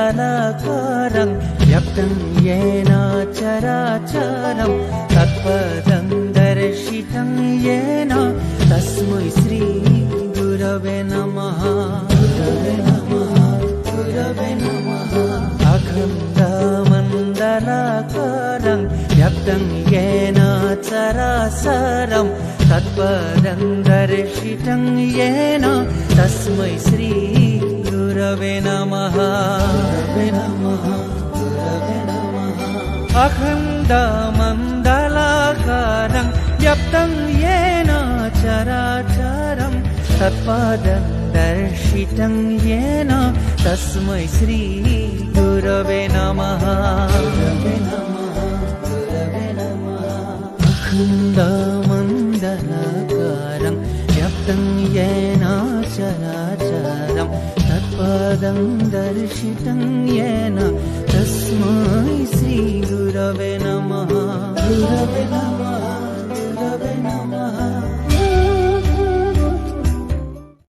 मण्डलाकारं व्याप्तं येन चराचरं तत्पदं दर्शितं येन तस्मै श्री गुरवे नमः। अखण्डमण्डलाकारं व्याप्तं येन चराचरं तत्पदं दर्शितं येन तस्मै श्री गुरवे नमः। अखण्डमण्डलाकारं व्याप्तं येन चराचरं तत्पदं दर्शितं येन तस्मै श्री गुरवे नमः। अखण्डमण्डलाकारं व्याप्तं येन चराचरं तत्पदं दर्शितं येन